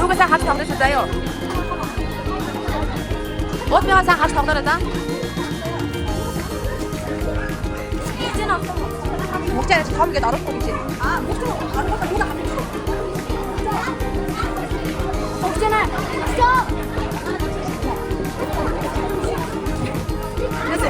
如果想下去躺的是咋样？我不要想下去躺的了咋？ 먹지 않아서 다음 게 나로 꼴이지. 아, 목줄 안 먹어. 누나 안 먹어. 먹잖아. 스톱. 됐어.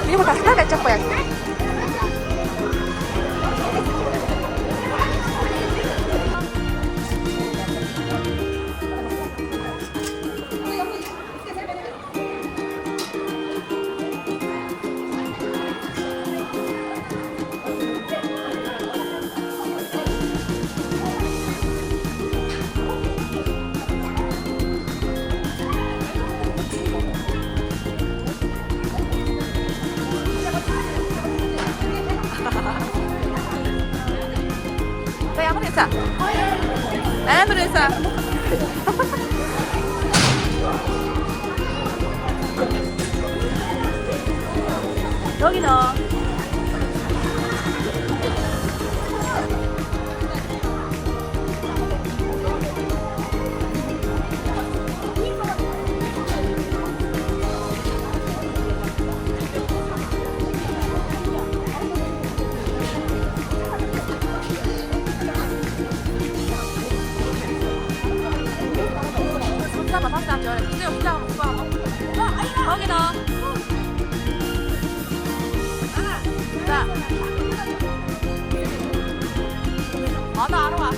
이거 다 사다 낼 거야. 자, 한번 했어. 한번 했어. 여기 넣어. 손잡아, 손잡아. 이제 손잡아 먹고 와. 거기 넣어. 자. 나 알아 와.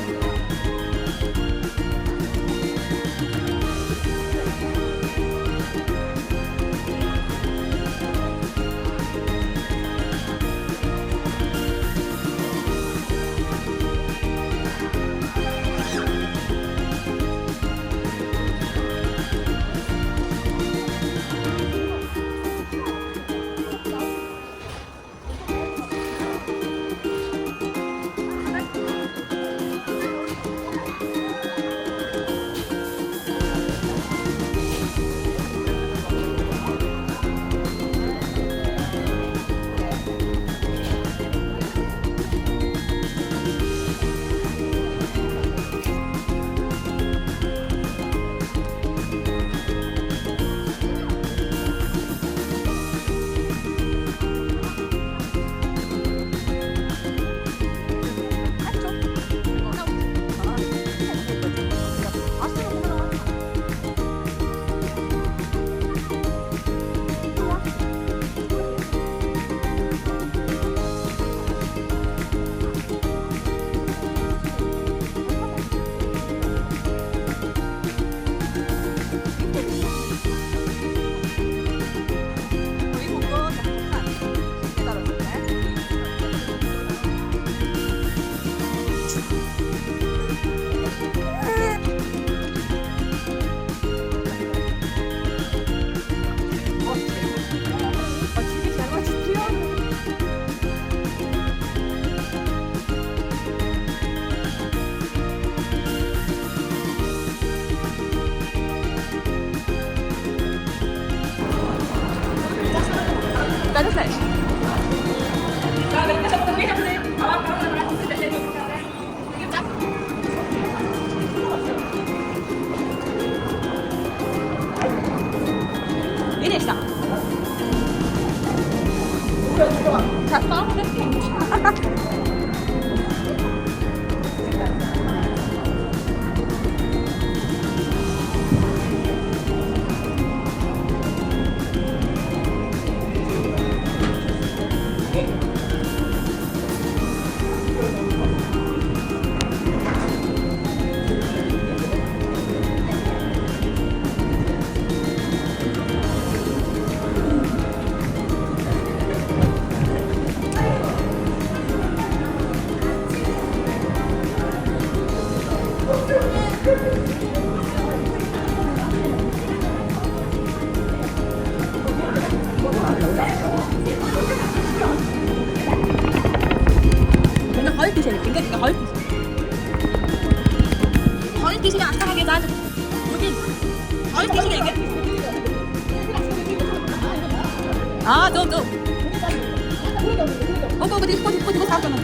나도 이리 있어. 자, 싸우네. 뭔가 가을 뜻이야. 굉장히 가을 뜻. 가을 뜻이가 안타깝게 나한테 뭐지? 가을 뜻이야 이게? 아, 너. 그거 사왔잖아.